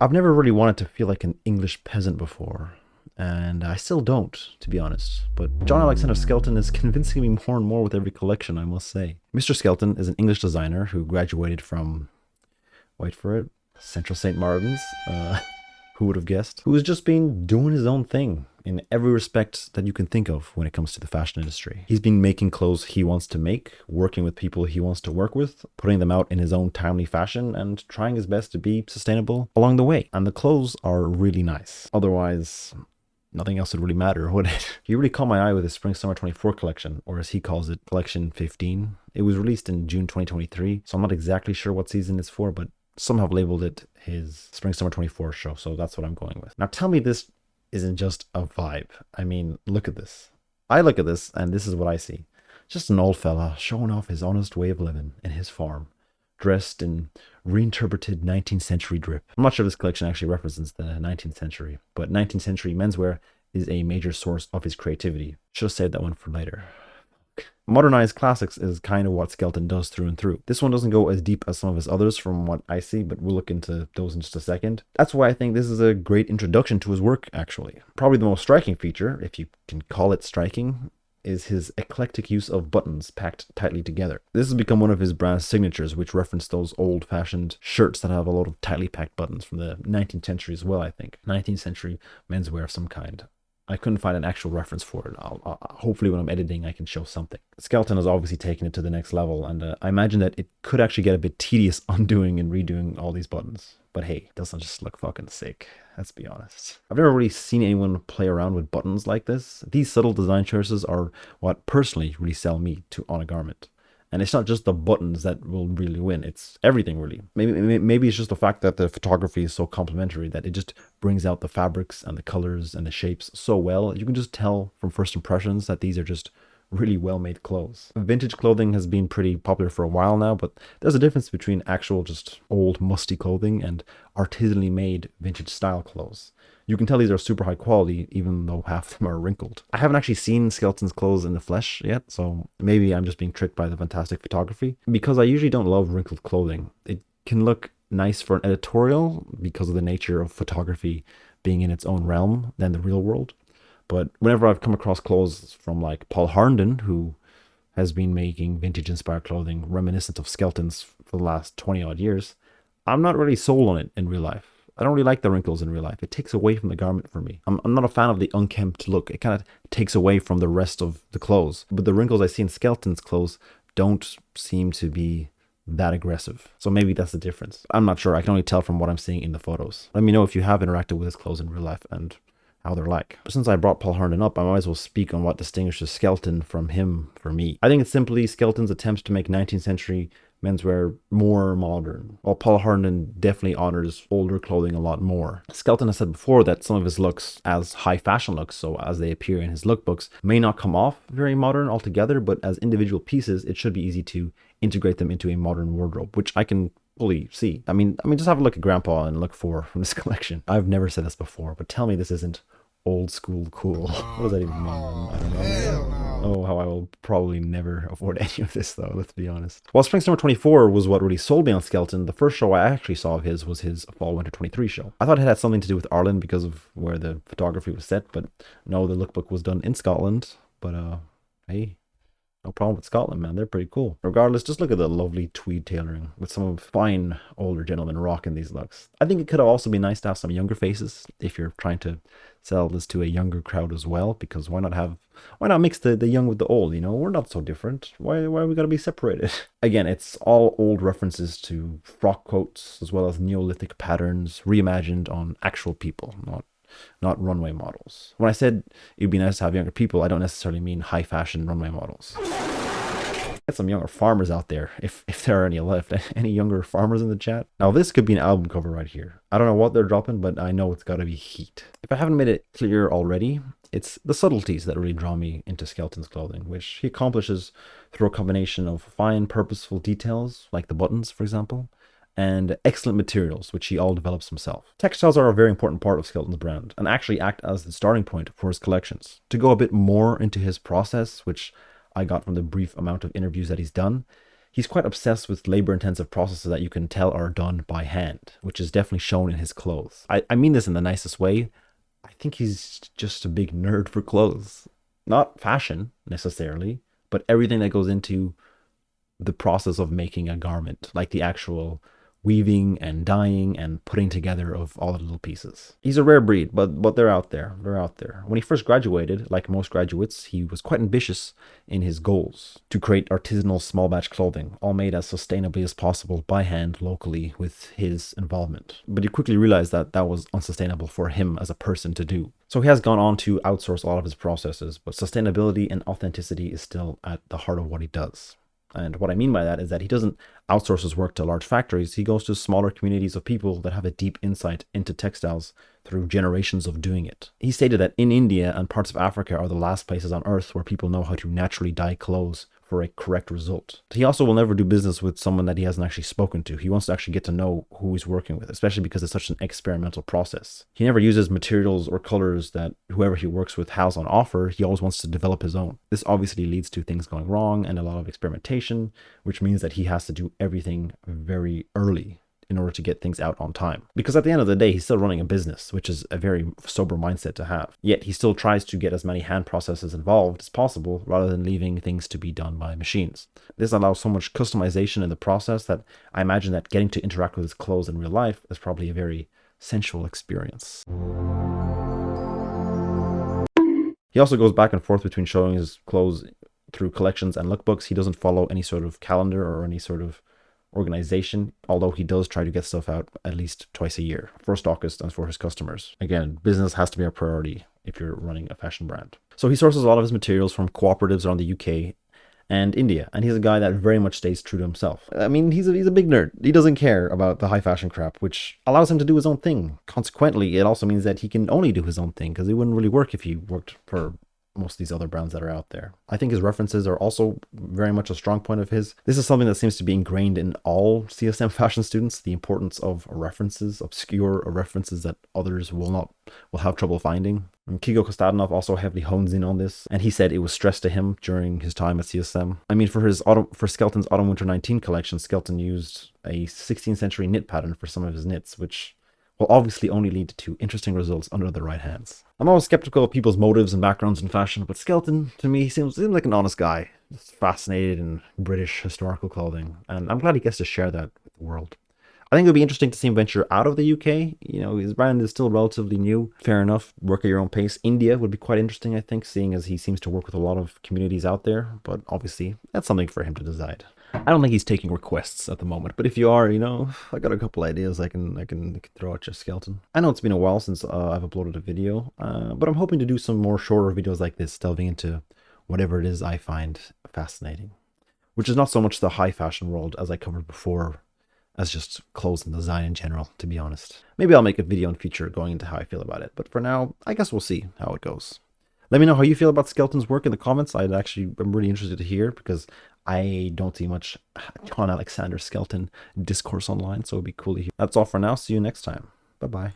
I've never really wanted to feel like an English peasant before, and I still don't, to be honest. But John Alexander Skelton is convincing me more and more with every collection, I must say. Mr. Skelton is an English designer who graduated from, wait for it, Central St. Martin's. Who would have guessed? Who has just been doing his own thing in every respect that you can think of when it comes to the fashion industry. He's been making clothes he wants to make, working with people he wants to work with, putting them out in his own timely fashion, and trying his best to be sustainable along the way. And the clothes are really nice. Otherwise, nothing else would really matter, would it? He really caught my eye with his Spring Summer 24 collection, or as he calls it, Collection 15. It was released in June 2023, so I'm not exactly sure what season it's for, but some have labeled it his Spring Summer 24 show, so that's what I'm going with. Now tell me this isn't just a vibe. I mean, look at this. I look at this, and this is what I see. Just an old fella showing off his honest way of living in his farm, dressed in reinterpreted 19th century drip. I'm not sure this collection actually represents the 19th century, but 19th century menswear is a major source of his creativity. Should have saved that one for later. Modernized classics is kind of what Skelton does through and through. This one doesn't go as deep as some of his others from what I see, but we'll look into those in just a second. That's why I think this is a great introduction to his work, actually. Probably the most striking feature, if you can call it striking, is his eclectic use of buttons packed tightly together. This has become one of his brand signatures, which reference those old-fashioned shirts that have a lot of tightly packed buttons from the 19th century as well, I think. 19th century menswear of some kind. I couldn't find an actual reference for it. Hopefully when I'm editing, I can show something. Skelton has obviously taken it to the next level, and I imagine that it could actually get a bit tedious undoing and redoing all these buttons. But hey, it doesn't just look fucking sick. Let's be honest. I've never really seen anyone play around with buttons like this. These subtle design choices are what personally really sell me on a garment. And it's not just the buttons that will really win. It's everything, really. Maybe it's just the fact that the photography is so complementary that it just brings out the fabrics and the colors and the shapes so well. You can just tell from first impressions that these are just really well-made clothes. Vintage clothing has been pretty popular for a while now, but there's a difference between actual just old musty clothing and artisanally made vintage style clothes. You can tell these are super high quality, even though half of them are wrinkled. I haven't actually seen Skelton's clothes in the flesh yet, so maybe I'm just being tricked by the fantastic photography. Because I usually don't love wrinkled clothing. It can look nice for an editorial because of the nature of photography being in its own realm than the real world. But whenever I've come across clothes from like Paul Harnden, who has been making vintage inspired clothing reminiscent of Skelton's for the last 20 odd years, I'm not really sold on it in real life. I don't really like the wrinkles in real life. It takes away from the garment for me. I'm not a fan of the unkempt look. It kind of takes away from the rest of the clothes. But the wrinkles I see in Skelton's clothes don't seem to be that aggressive. So maybe that's the difference. I'm not sure. I can only tell from what I'm seeing in the photos. Let me know if you have interacted with his clothes in real life and how they're like. Since I brought Paul Harnden up, I might as well speak on what distinguishes Skelton from him for me. I think it's simply Skelton's attempt to make 19th century menswear more modern, while Paul Harnden definitely honors older clothing a lot more. Skelton has said before that some of his looks, as high fashion looks, so as they appear in his lookbooks, may not come off very modern altogether, but as individual pieces, it should be easy to integrate them into a modern wardrobe, which I can fully see. I mean, just have a look at Grandpa and look for from this collection. I've never said this before, but tell me this isn't old school cool. What does that even mean? I don't know. Oh, how I will probably never afford any of this though, let's be honest. While Spring Summer 24 was what really sold me on Skelton, the first show I actually saw of his was his Fall Winter 23 show. I thought it had something to do with Ireland because of where the photography was set, but no, the lookbook was done in Scotland. But hey, no problem with Scotland, man. They're pretty cool. Regardless, just look at the lovely tweed tailoring with some fine older gentlemen rocking these looks. I think it could have also been nice to have some younger faces if you're trying to sell this to a younger crowd as well, because why not mix the young with the old, you know? We're not so different. Why are we gotta be separated? Again, it's all old references to frock coats as well as Neolithic patterns reimagined on actual people, not runway models. When I said it'd be nice to have younger people, I don't necessarily mean high fashion runway models. Get some younger farmers out there, if there are any left. Any younger farmers in the chat? Now this could be an album cover right here. I don't know what they're dropping, but I know it's gotta be heat. If I haven't made it clear already, it's the subtleties that really draw me into Skelton's clothing, which he accomplishes through a combination of fine, purposeful details, like the buttons, for example, and excellent materials, which he all develops himself. Textiles are a very important part of Skelton's brand, and actually act as the starting point for his collections. To go a bit more into his process, which I got from the brief amount of interviews that he's done, He's quite obsessed with labor-intensive processes that you can tell are done by hand, which is definitely shown in his clothes. I mean this in the nicest way. I think he's just a big nerd for clothes. Not fashion, necessarily, but everything that goes into the process of making a garment, like the actual weaving and dyeing and putting together of all the little pieces. He's a rare breed, but they're out there. They're out there. When he first graduated, like most graduates, he was quite ambitious in his goals to create artisanal small batch clothing, all made as sustainably as possible by hand locally with his involvement. But he quickly realized that that was unsustainable for him as a person to do. So he has gone on to outsource a lot of his processes, but sustainability and authenticity is still at the heart of what he does. And what I mean by that is that he doesn't outsource his work to large factories. He goes to smaller communities of people that have a deep insight into textiles through generations of doing it. He stated that in India and parts of Africa are the last places on earth where people know how to naturally dye clothes for a correct result. He also will never do business with someone that he hasn't actually spoken to. He wants to actually get to know who he's working with, especially because it's such an experimental process. He never uses materials or colors that whoever he works with has on offer. He always wants to develop his own. This obviously leads to things going wrong and a lot of experimentation, which means that he has to do everything very early in order to get things out on time. Because at the end of the day, he's still running a business, which is a very sober mindset to have. Yet he still tries to get as many hand processes involved as possible rather than leaving things to be done by machines. This allows so much customization in the process that I imagine that getting to interact with his clothes in real life is probably a very sensual experience. He also goes back and forth between showing his clothes through collections and lookbooks. He doesn't follow any sort of calendar or any sort of organization, although he does try to get stuff out at least twice a year for stockists and for his customers. Again, business has to be a priority if you're running a fashion brand. So he sources a lot of his materials from cooperatives around the UK and India, and he's a guy that very much stays true to himself. I mean, he's a big nerd. He doesn't care about the high fashion crap, which allows him to do his own thing. Consequently, it also means that he can only do his own thing, because it wouldn't really work if he worked for most of these other brands that are out there. I think his references are also very much a strong point of his. This is something that seems to be ingrained in all CSM fashion students, the importance of references, obscure references that others will have trouble finding. And Kygo Kostadinov also heavily hones in on this, and he said it was stressed to him during his time at CSM. I mean, for Skelton's Autumn-Winter 19 collection, Skelton used a 16th century knit pattern for some of his knits, which will obviously only lead to interesting results under the right hands. I'm always skeptical of people's motives and backgrounds in fashion, but Skelton, to me, seems like an honest guy, just fascinated in British historical clothing, and I'm glad he gets to share that with the world. I think it would be interesting to see him venture out of the UK. You know, his brand is still relatively new. Fair enough, work at your own pace. India would be quite interesting, I think, seeing as he seems to work with a lot of communities out there, but obviously, that's something for him to decide. I don't think he's taking requests at the moment, but if you are, you know, I got a couple ideas I can throw at you, Skelton. I know it's been a while since I've uploaded a video, but I'm hoping to do some more shorter videos like this, delving into whatever it is I find fascinating, which is not so much the high fashion world as I covered before, as just clothes and design in general, to be honest. Maybe I'll make a video in future going into how I feel about it, but for now, I guess we'll see how it goes. Let me know how you feel about Skelton's work in the comments. I'm really interested to hear, because I don't see much John Alexander Skelton discourse online, so it'd be cool to hear. That's all for now. See you next time. Bye-bye.